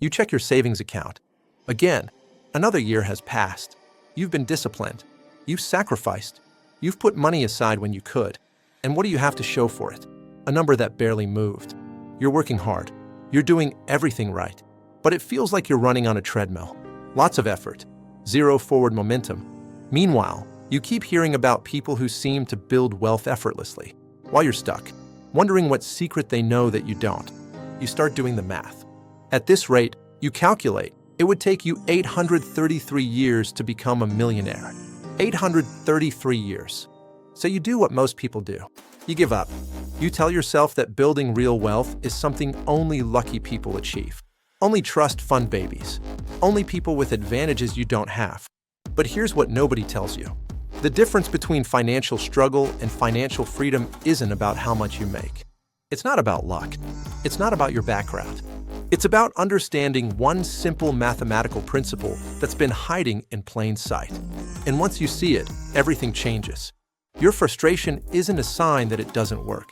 You check your savings account. Again, another year has passed. You've been disciplined. You've sacrificed. You've put money aside when you could. And what do you have to show for it? A number that barely moved. You're working hard. You're doing everything right. But it feels like you're running on a treadmill. Lots of effort. Zero forward momentum. Meanwhile, you keep hearing about people who seem to build wealth effortlessly. While you're stuck, wondering what secret they know that you don't, you start doing the math. At this rate, you calculate it would take you 833 years to become a millionaire. 833 years. So you do what most people do. You give up. You tell yourself that building real wealth is something only lucky people achieve. Only trust fund babies. Only people with advantages you don't have. But here's what nobody tells you. The difference between financial struggle and financial freedom isn't about how much you make. It's not about luck. It's not about your background. It's about understanding one simple mathematical principle that's been hiding in plain sight. And once you see it, everything changes. Your frustration isn't a sign that it doesn't work.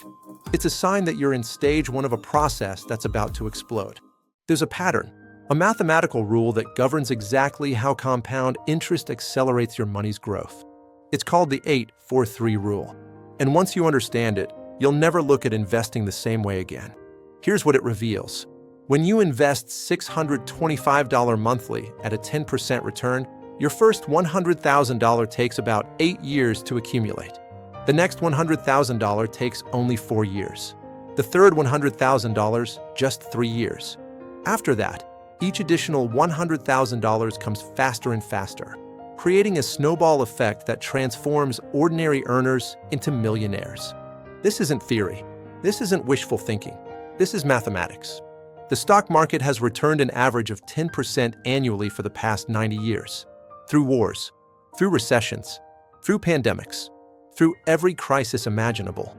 It's a sign that you're in stage one of a process that's about to explode. There's a pattern, a mathematical rule that governs exactly how compound interest accelerates your money's growth. It's called the 8-4-3 rule. And once you understand it, you'll never look at investing the same way again. Here's what it reveals. When you invest $625 monthly at a 10% return, your first $100,000 takes about 8 years to accumulate. The next $100,000 takes only 4 years. The third $100,000, just 3 years. After that, each additional $100,000 comes faster and faster, creating a snowball effect that transforms ordinary earners into millionaires. This isn't theory. This isn't wishful thinking. This is mathematics. The stock market has returned an average of 10% annually for the past 90 years. Through wars, through recessions, through pandemics, through every crisis imaginable.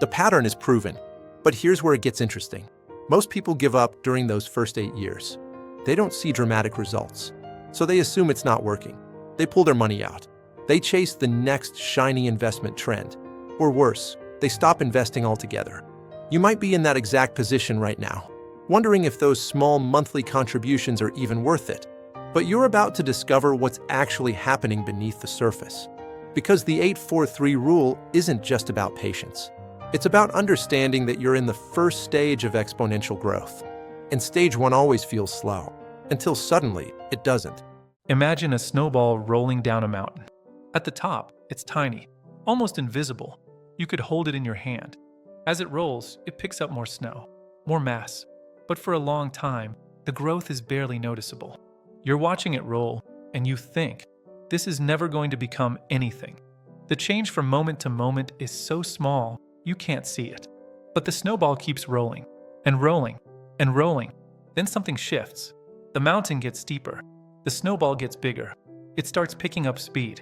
The pattern is proven. But here's where it gets interesting. Most people give up during those first 8 years. They don't see dramatic results, so they assume it's not working. They pull their money out. They chase the next shiny investment trend. Or worse, they stop investing altogether. You might be in that exact position right now, wondering if those small monthly contributions are even worth it. But you're about to discover what's actually happening beneath the surface. Because the 8-4-3 rule isn't just about patience. It's about understanding that you're in the first stage of exponential growth. And stage one always feels slow, until suddenly it doesn't. Imagine a snowball rolling down a mountain. At the top, it's tiny, almost invisible. You could hold it in your hand. As it rolls, it picks up more snow, more mass. But for a long time, the growth is barely noticeable. You're watching it roll, and you think, this is never going to become anything. The change from moment to moment is so small, you can't see it. But the snowball keeps rolling, and rolling, and rolling. Then something shifts. The mountain gets steeper. The snowball gets bigger. It starts picking up speed.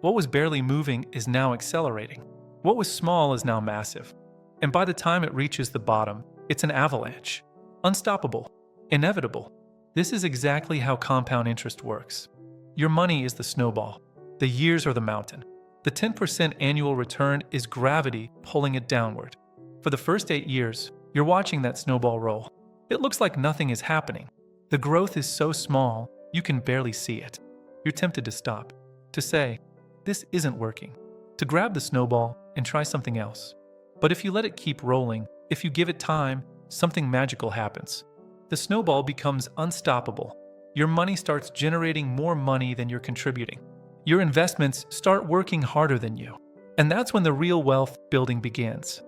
What was barely moving is now accelerating. What was small is now massive. And by the time it reaches the bottom, it's an avalanche. Unstoppable. Inevitable. This is exactly how compound interest works. Your money is the snowball. The years are the mountain. The 10% annual return is gravity pulling it downward. For the first 8 years, you're watching that snowball roll. It looks like nothing is happening. The growth is so small, you can barely see it. You're tempted to stop, to say, this isn't working, to grab the snowball and try something else. But if you let it keep rolling, if you give it time, something magical happens. The snowball becomes unstoppable. Your money starts generating more money than you're contributing. Your investments start working harder than you. And that's when the real wealth building begins.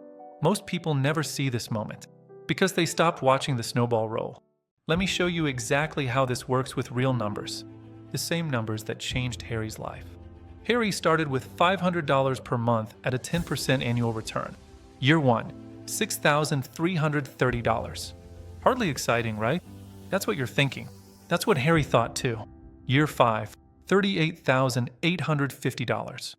Most people never see this moment because they stopped watching the snowball roll. Let me show you exactly how this works with real numbers, the same numbers that changed Harry's life. Harry started with $500 per month at a 10% annual return. Year 1, $6,330. Hardly exciting, right? That's what you're thinking. That's what Harry thought too. Year 5, $38,850.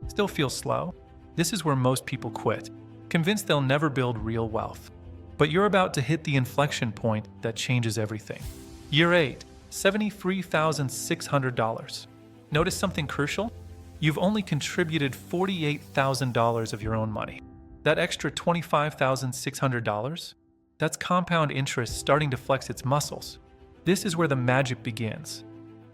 Still feels slow? This is where most people quit, convinced they'll never build real wealth. But you're about to hit the inflection point that changes everything. Year 8, $73,600. Notice something crucial? You've only contributed $48,000 of your own money. That extra $25,600? That's compound interest starting to flex its muscles. This is where the magic begins.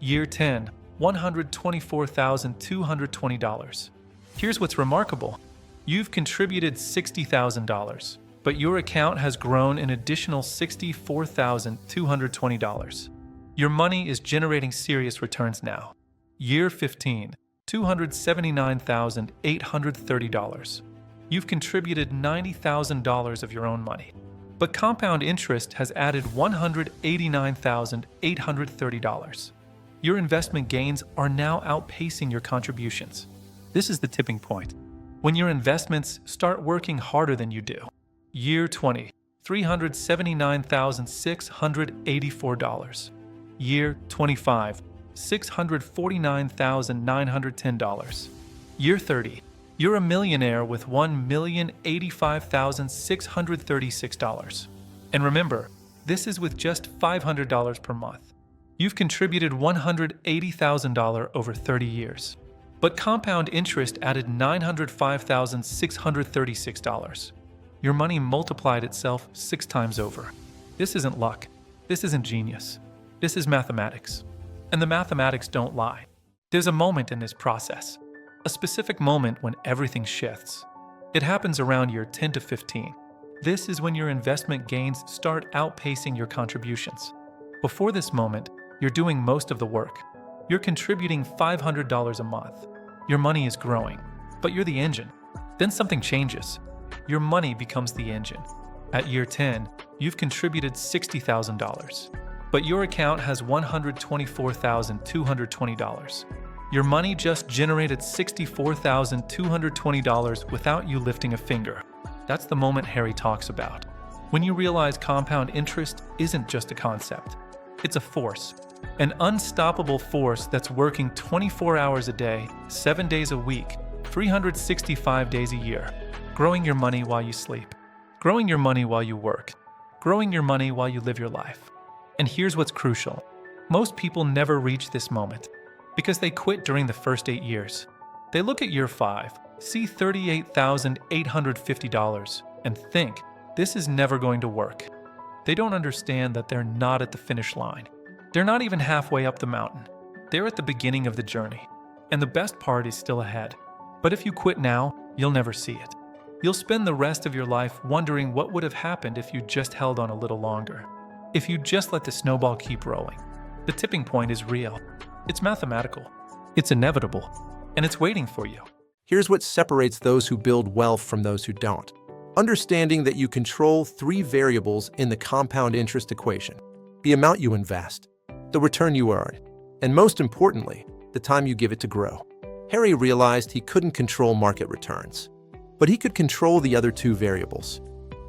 Year 10, $124,220. Here's what's remarkable. You've contributed $60,000, but your account has grown an additional $64,220. Your money is generating serious returns now. Year 15, $279,830. You've contributed $90,000 of your own money, but compound interest has added $189,830. Your investment gains are now outpacing your contributions. This is the tipping point. When your investments start working harder than you do. Year 20, $379,684. Year 25, $649,910. Year 30, you're a millionaire with $1,085,636. And remember, this is with just $500 per month. You've contributed $180,000 over 30 years. But compound interest added $905,636. Your money multiplied itself 6 times over. This isn't luck. This isn't genius. This is mathematics. And the mathematics don't lie. There's a moment in this process, a specific moment when everything shifts. It happens around year 10 to 15. This is when your investment gains start outpacing your contributions. Before this moment, you're doing most of the work. You're contributing $500 a month. Your money is growing, but you're the engine. Then something changes. Your money becomes the engine. At year 10, you've contributed $60,000, but your account has $124,220. Your money just generated $64,220 without you lifting a finger. That's the moment Harry talks about. When you realize compound interest isn't just a concept. It's a force. An unstoppable force that's working 24 hours a day, 7 days a week, 365 days a year. Growing your money while you sleep. Growing your money while you work. Growing your money while you live your life. And here's what's crucial. Most people never reach this moment because they quit during the first 8 years. They look at year 5, see $38,850, and think, this is never going to work. They don't understand that they're not at the finish line. They're not even halfway up the mountain. They're at the beginning of the journey. And the best part is still ahead. But if you quit now, you'll never see it. You'll spend the rest of your life wondering what would have happened if you just held on a little longer. If you just let the snowball keep rolling. The tipping point is real. It's mathematical. It's inevitable. And it's waiting for you. Here's what separates those who build wealth from those who don't. Understanding that you control 3 variables in the compound interest equation: the amount you invest, the return you earn, and most importantly, the time you give it to grow. Harry realized he couldn't control market returns, but he could control the other 2 variables.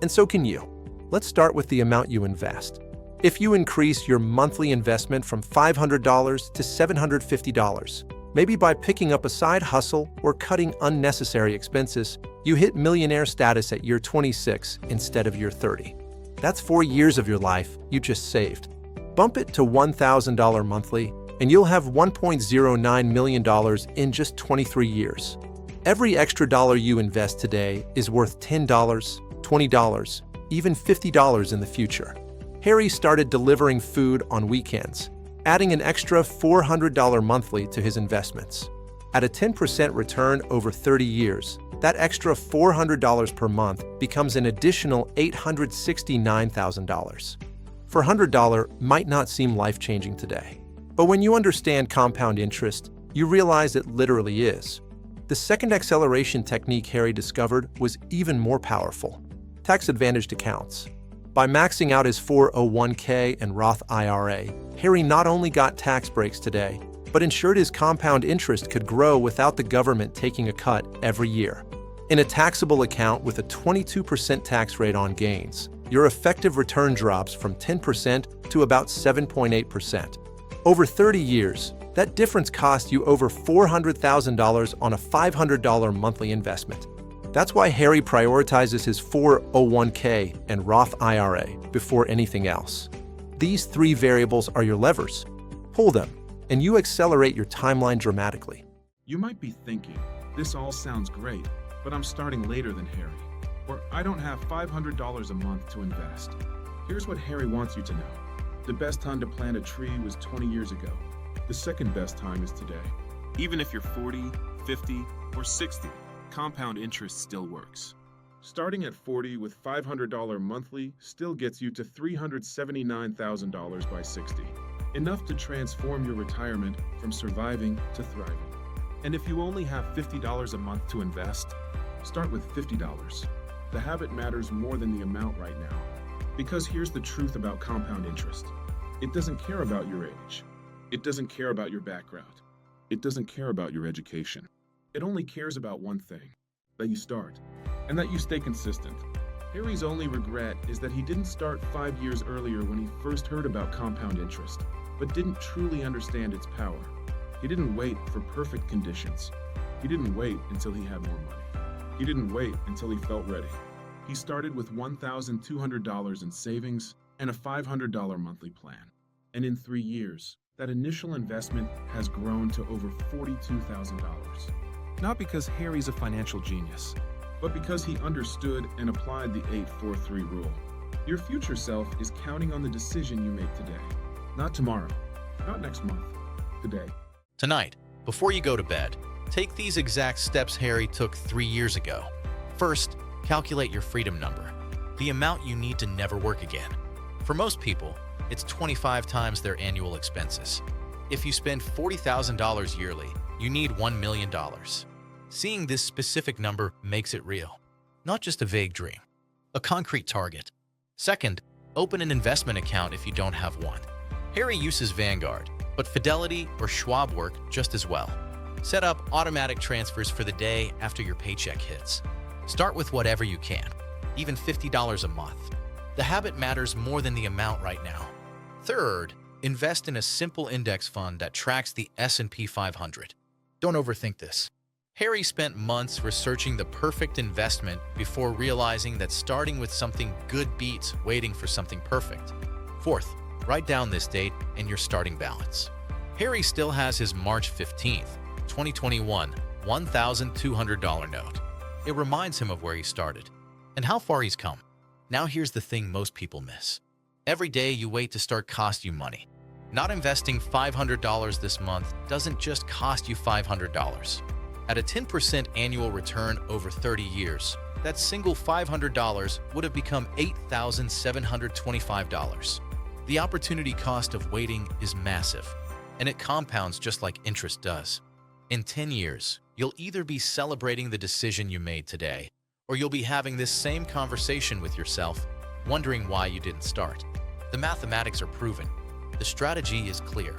And so can you. Let's start with the amount you invest. If you increase your monthly investment from $500 to $750, maybe by picking up a side hustle or cutting unnecessary expenses, you hit millionaire status at year 26 instead of year 30. That's 4 years of your life you just saved. Bump it to $1,000 monthly, and you'll have $1.09 million in just 23 years. Every extra dollar you invest today is worth $10, $20, even $50 in the future. Harry started delivering food on weekends, adding an extra $400 monthly to his investments. At a 10% return over 30 years, that extra $400 per month becomes an additional $869,000. For $100 might not seem life-changing today, but when you understand compound interest, you realize it literally is. The second acceleration technique Harry discovered was even more powerful: tax-advantaged accounts. By maxing out his 401k and Roth IRA, Harry not only got tax breaks today, but ensured his compound interest could grow without the government taking a cut every year. In a taxable account with a 22% tax rate on gains, your effective return drops from 10% to about 7.8%. Over 30 years, that difference cost you over $400,000 on a $500 monthly investment. That's why Harry prioritizes his 401k and Roth IRA before anything else. These 3 variables are your levers. Pull them, and you accelerate your timeline dramatically. You might be thinking, this all sounds great, but I'm starting later than Harry, or I don't have $500 a month to invest. Here's what Harry wants you to know. The best time to plant a tree was 20 years ago. The second best time is today. Even if you're 40, 50, or 60, compound interest still works. Starting at 40 with $500 monthly still gets you to $379,000 by 60. Enough to transform your retirement from surviving to thriving. And if you only have $50 a month to invest, start with $50. The habit matters more than the amount right now. Because here's the truth about compound interest. It doesn't care about your age. It doesn't care about your background. It doesn't care about your education. It only cares about one thing, that you start, and that you stay consistent. Harry's only regret is that he didn't start 5 years earlier when he first heard about compound interest, but didn't truly understand its power. He didn't wait for perfect conditions. He didn't wait until he had more money. He didn't wait until he felt ready. He started with $1,200 in savings and a $500 monthly plan. And in 3 years, that initial investment has grown to over $42,000. Not because Harry's a financial genius, but because he understood and applied the 8-4-3 rule. Your future self is counting on the decision you make today. Not tomorrow, not next month, today. Tonight, before you go to bed, take these exact steps Harry took 3 years ago. First, calculate your freedom number, the amount you need to never work again. For most people, it's 25 times their annual expenses. If you spend $40,000 yearly, you need $1 million. Seeing this specific number makes it real, not just a vague dream, a concrete target. Second, open an investment account if you don't have one. Harry uses Vanguard, but Fidelity or Schwab work just as well. Set up automatic transfers for the day after your paycheck hits. Start with whatever you can, even $50 a month. The habit matters more than the amount right now. Third, invest in a simple index fund that tracks the S&P 500. Don't overthink this. Harry spent months researching the perfect investment before realizing that starting with something good beats waiting for something perfect. Fourth, write down this date and your starting balance. Harry still has his March 15th, 2021 $1,200 note. It reminds him of where he started and how far he's come. Now here's the thing most people miss. Every day you wait to start costs you money. Not investing $500 this month doesn't just cost you $500. At a 10% annual return over 30 years, that single $500 would have become $8,725. The opportunity cost of waiting is massive, and it compounds just like interest does. In 10 years, you'll either be celebrating the decision you made today, or you'll be having this same conversation with yourself, wondering why you didn't start. The mathematics are proven. The strategy is clear.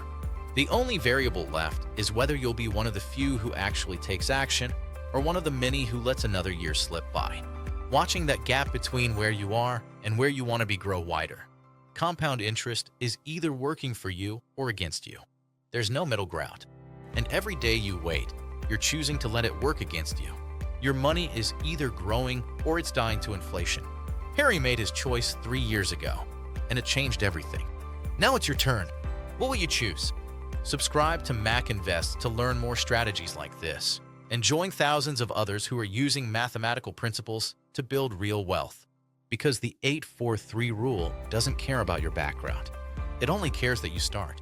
The only variable left is whether you'll be one of the few who actually takes action or one of the many who lets another year slip by. Watching that gap between where you are and where you want to be grow wider. Compound interest is either working for you or against you. There's no middle ground. And every day you wait, you're choosing to let it work against you. Your money is either growing or it's dying to inflation. Harry made his choice 3 years ago, and it changed everything. Now it's your turn. What will you choose? Subscribe to Mac Invest to learn more strategies like this and join thousands of others who are using mathematical principles to build real wealth. Because the 8-4-3 rule doesn't care about your background. It only cares that you start.